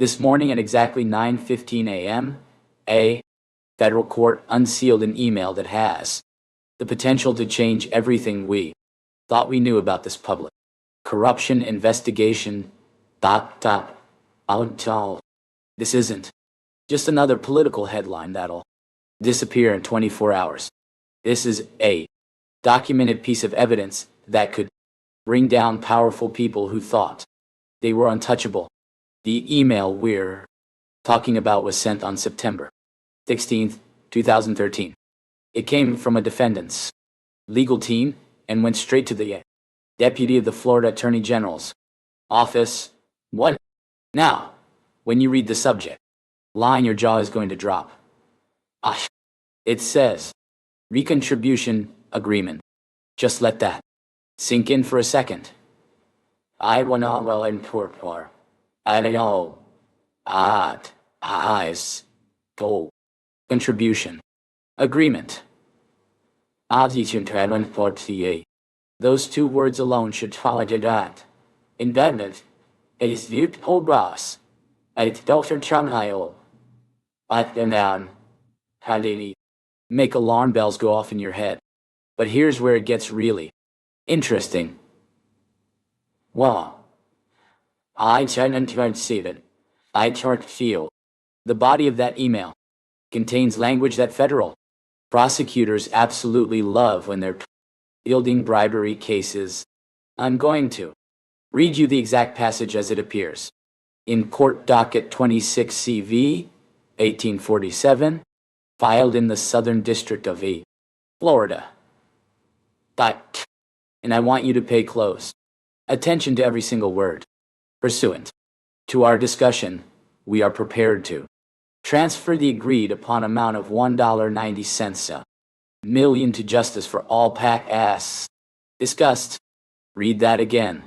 This morning at exactly 9:15 a.m., a federal court unsealed an email that has the potential to change everything we thought we knew about this public corruption investigation. Until this isn't just another political headline that'll disappear in 24 hours. This is a documented piece of evidence that could bring down powerful people who thought they were untouchable. The email we're talking about was sent on September 16th, 2013. It came from a defendant's legal team and went straight to the deputy of the Florida Attorney General's office. What? Now, when you read the subject line, your jaw is going to drop. It says, Recontribution Agreement. Just let that sink in for a second. I wanna well incorporate. I know. Eyes. Go. Contribution. Agreement. Those two words alone should follow that. Indebted. It is viewed whole brass. It Dr. Changhio. But then down. Hadini. Make alarm bells go off in your head. But here's where it gets really interesting. Well, I can't see it. I can't feel. The body of that email contains language that federal prosecutors absolutely love when they're fielding bribery cases. I'm going to read you the exact passage as it appears in Court Docket 26 CV 1847, filed in the Southern District of Florida. And I want you to pay close attention to every single word. Pursuant to our discussion, we are prepared to transfer the agreed upon amount of $1.90 million to justice for all PAC discussed. Read that again.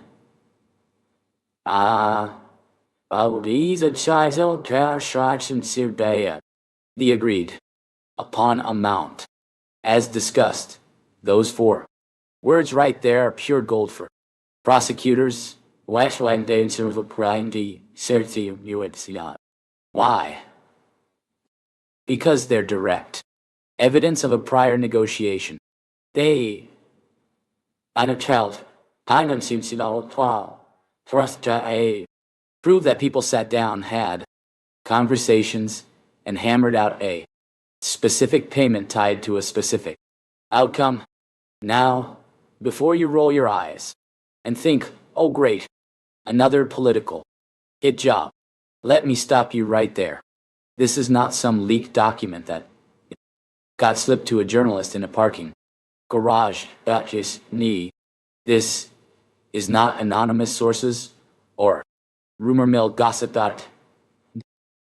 The agreed upon amount, as discussed. Those four words right there are pure gold for prosecutors. Why? Because they're direct evidence of a prior negotiation. They prove that people sat down, had conversations, and hammered out a specific payment tied to a specific outcome. Now, before you roll your eyes and think, oh great, another political hit job, let me stop you right there. This is not some leaked document that got slipped to a journalist in a parking garage. This is not anonymous sources or rumor mill gossip.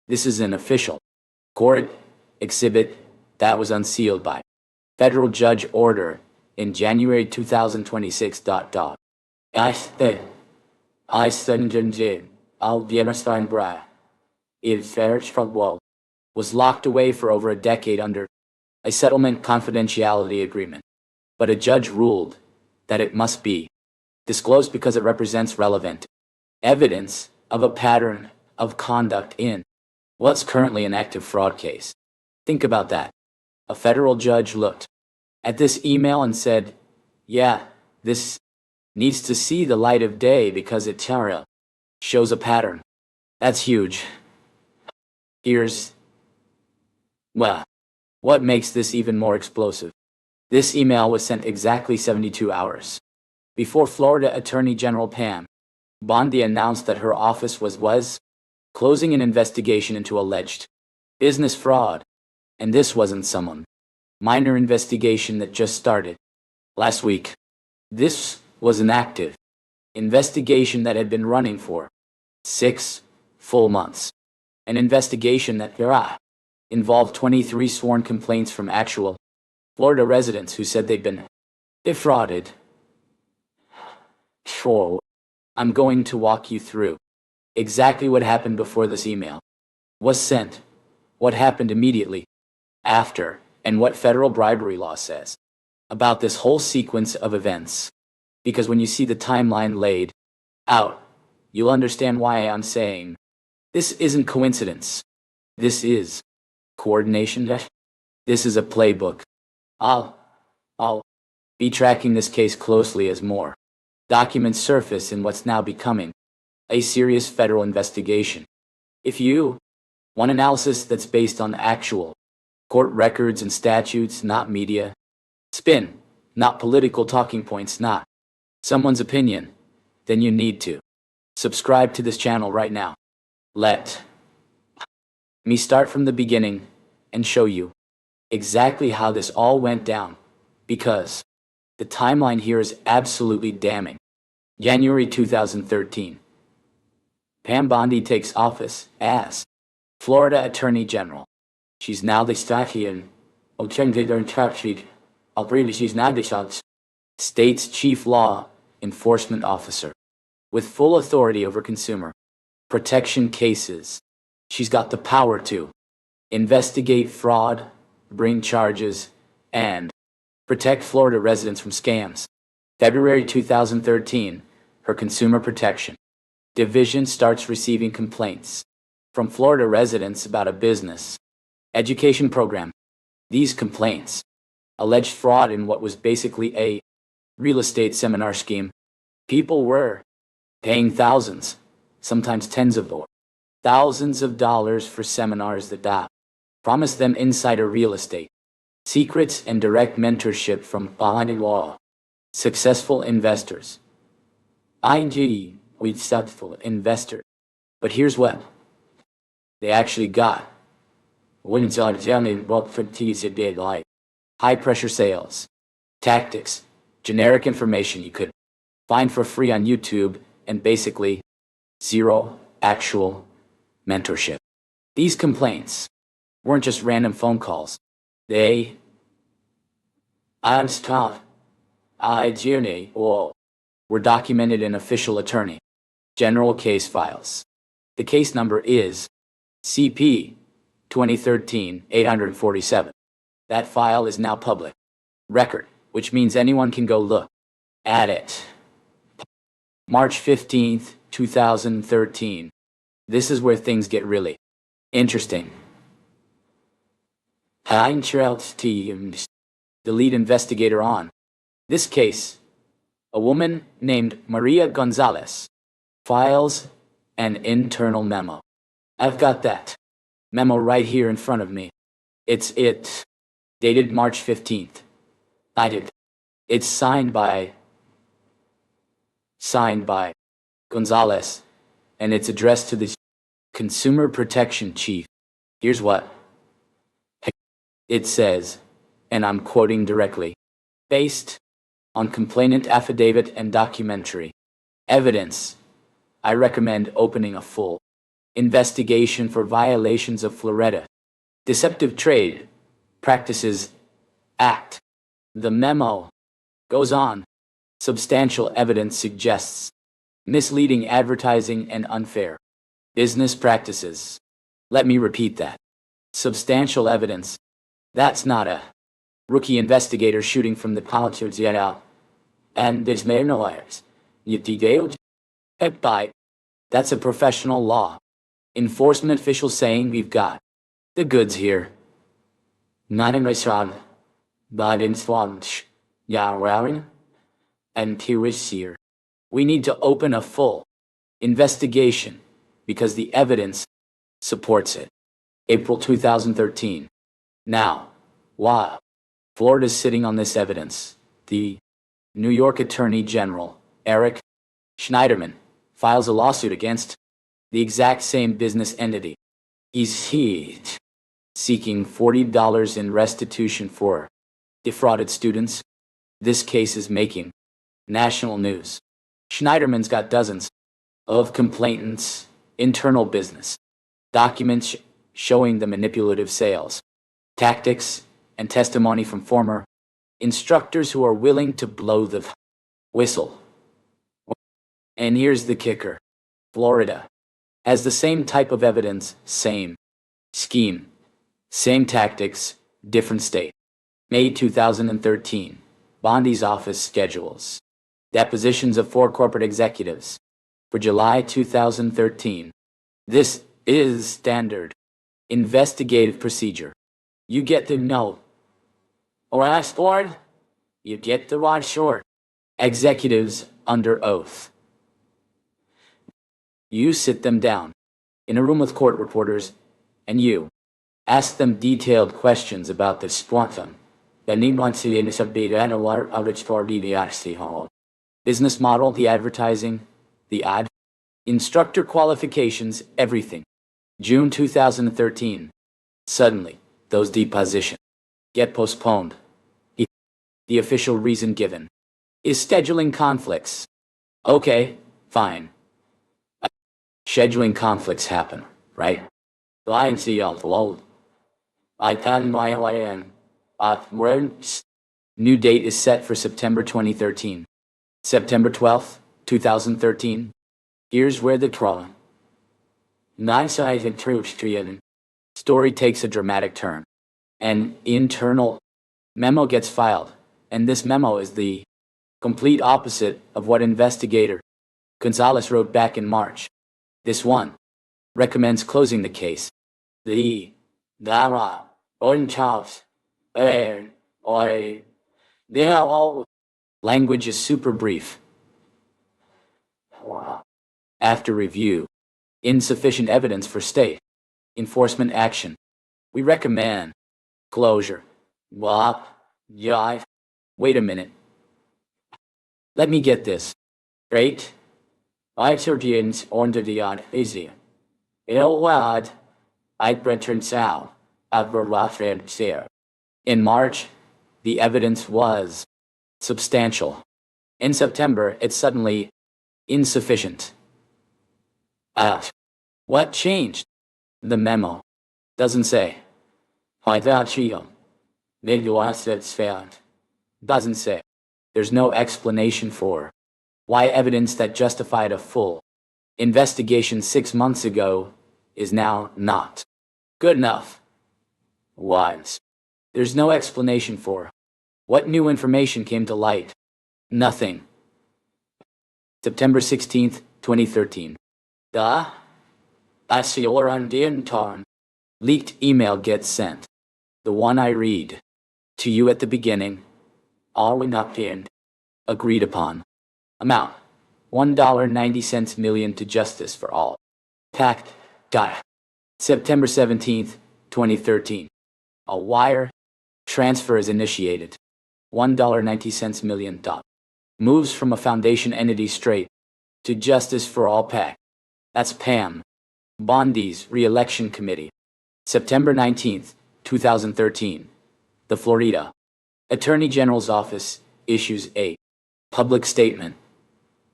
This is an official court exhibit that was unsealed by federal judge order in January 2026. I said, was locked away for over a decade under a settlement confidentiality agreement, but a judge ruled that it must be disclosed because it represents relevant evidence of a pattern of conduct in what's currently an active fraud case. Think about that. A federal judge looked at this email and said, yeah, this needs to see the light of day because it shows a pattern. That's huge. Here's, well, what makes this even more explosive. This email was sent exactly 72 hours before Florida Attorney General Pam Bondi announced that her office was closing an investigation into alleged business fraud. And this wasn't some minor investigation that just started last week. This was an active investigation that had been running for 6 full months. An investigation that involved 23 sworn complaints from actual Florida residents who said they'd been defrauded. Sure, I'm going to walk you through exactly what happened before this email was sent, what happened immediately after, and what federal bribery law says about this whole sequence of events. Because when you see the timeline laid out, you'll understand why I'm saying This isn't coincidence. This is coordination. This is a playbook. I'll be tracking this case closely as more documents surface in what's now becoming a serious federal investigation. If you want analysis that's based on actual court records and statutes, not media spin, not political talking points, not someone's opinion, then you need to subscribe to this channel right now. Let me start from the beginning and show you exactly how this all went down, because the timeline here is absolutely damning. January 2013. Pam Bondi takes office as Florida Attorney General. She's now the state's chief law enforcement officer, with full authority over consumer protection cases. She's got the power to investigate fraud, bring charges, and protect Florida residents from scams. February 2013, her Consumer Protection Division starts receiving complaints from Florida residents about a business education program. These complaints alleged fraud in what was basically a real estate seminar scheme. People were paying thousands, sometimes tens of thousands of dollars for seminars that promised them insider real estate secrets and direct mentorship from Bondi law. Successful investors. With successful investor. But here's what they actually got. High pressure sales, tactics, generic information you could find for free on YouTube, and basically zero actual mentorship. These complaints weren't just random phone calls. They were documented in official attorney general case files. The case number is CP 2013-847. That file is now public record, which means anyone can go look at it. March 15th, 2013. This is where things get really interesting. The lead investigator on this case, a woman named Maria Gonzalez, files an internal memo. I've got that memo right here in front of me. It's dated March 15th. It's signed by Gonzalez, and it's addressed to the Consumer Protection Chief. Here's what it says, and I'm quoting directly. Based on complainant affidavit and documentary evidence, I recommend opening a full investigation for violations of Florida Deceptive Trade Practices Act. The memo goes on. Substantial evidence suggests misleading advertising and unfair business practices. Let me repeat that. Substantial evidence. That's not a rookie investigator shooting from the politics yet out. And there's no wires. You detailed? That's a professional law enforcement official saying we've got the goods here. Not in restaurant, but in Swanch. Yeah, and here. We need to open a full investigation because the evidence supports it. April 2013. Now, while Florida's sitting on this evidence, the New York Attorney General, Eric Schneiderman, files a lawsuit against the exact same business entity. He's seeking $40 in restitution for defrauded students. This case is making national news. Schneiderman's got dozens of complainants, internal business documents showing the manipulative sales tactics, and testimony from former instructors who are willing to blow the whistle. And here's the kicker. Florida has the same type of evidence, same scheme, same tactics, different state. May 2013. Bondi's office schedules depositions of 4 corporate executives. For July 2013. This is standard investigative procedure. You get the no or ask for, you get the one short. Executives under oath. You sit them down in a room with court reporters, and you ask them detailed questions about the quantum. Business model, the advertising, the ad, instructor qualifications, everything. June 2013. Suddenly, those depositions get postponed. The official reason given is scheduling conflicts. Okay, fine. Scheduling conflicts happen, right? New date is set for September 2013. September 12th, 2013. Here's where the trauma. Nine-sided truth story takes a dramatic turn. An internal memo gets filed, and this memo is the complete opposite of what investigator Gonzalez wrote back in March. This one recommends closing the case. The Dara Orange or they are all language is super brief. After review, insufficient evidence for state enforcement action. We recommend closure. Wait a minute. Let me get this straight. I surgeons on the easy. Wad, I return south of In March, the evidence was substantial. In September, it's suddenly insufficient. What changed? The memo doesn't say. Doesn't say. There's no explanation for why evidence that justified a full investigation 6 months ago is now not good enough. Wise. There's no explanation for what new information came to light. Nothing. September 16th, 2013. I see your undintarn. Leaked email gets sent. The one I read to you at the beginning. All not pinned. Agreed upon. Amount. $1.90 million to justice for all. Packed. September 17th, 2013. A wire transfer is initiated. $1.90 million. Moves from a foundation entity straight to Justice for All PAC. That's Pam. Bondi's re-election committee. September 19th, 2013. The Florida Attorney General's Office issues a public statement.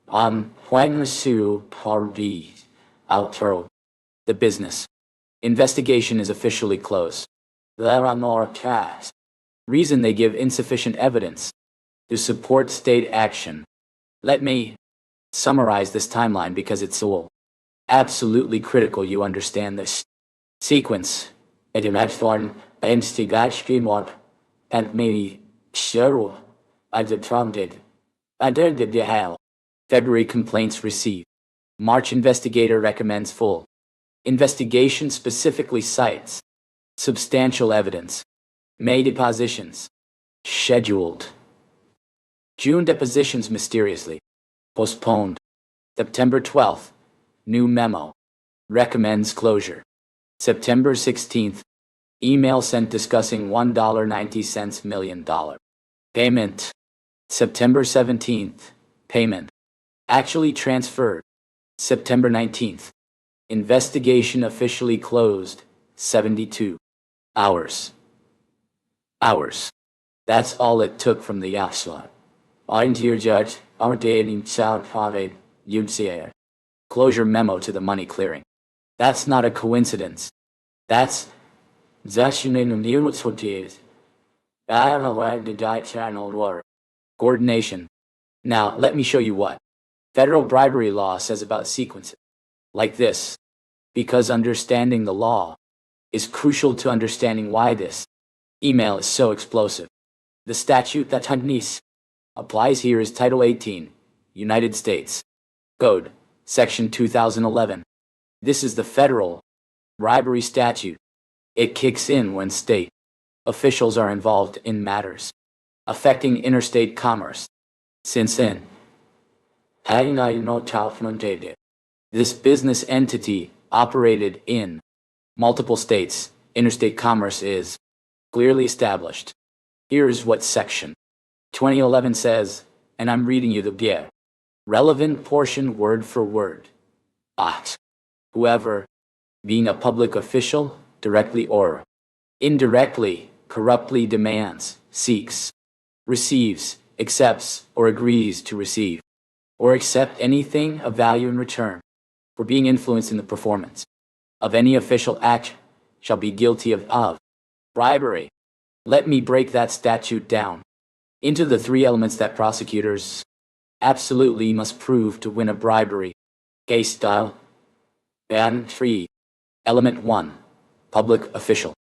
When Sue Pardees outro the business investigation is officially closed. There are more tasks. Reason they give insufficient evidence to support state action. Let me summarize this timeline because it's so absolutely critical you understand this sequence. And maybe sure I determined I did the hell. February complaints received. March investigator recommends full investigation, specifically cites substantial evidence. May depositions scheduled. June depositions mysteriously postponed. September 12th, new memo recommends closure. September 16th, email sent discussing $1.90 million payment. September 17th, payment actually transferred. September 19th, investigation officially closed. 72 hours. That's all it took from the Yasla. On to your judge, our dating sound private, Unsealed. Closure memo to the money clearing. That's not a coincidence. That's coordination. Now, let me show you what federal bribery law says about sequences like this, because understanding the law is crucial to understanding why this email is so explosive. The statute that Hunnies applies here is Title 18, United States Code, Section 2011. This is the federal Bribery statute. It kicks in when state officials are involved in matters affecting interstate commerce. Since then, this business entity operated in multiple states. Interstate commerce is clearly established. Here's what Section 2011 says, and I'm reading you the relevant portion word for word. Whoever, being a public official, directly or indirectly, corruptly demands, seeks, receives, accepts, or agrees to receive, or accept anything of value in return for being influenced in the performance of any official act shall be guilty of bribery. Let me break that statute down into the three elements that prosecutors absolutely must prove to win a bribery case style. And 3. Element 1. Public official.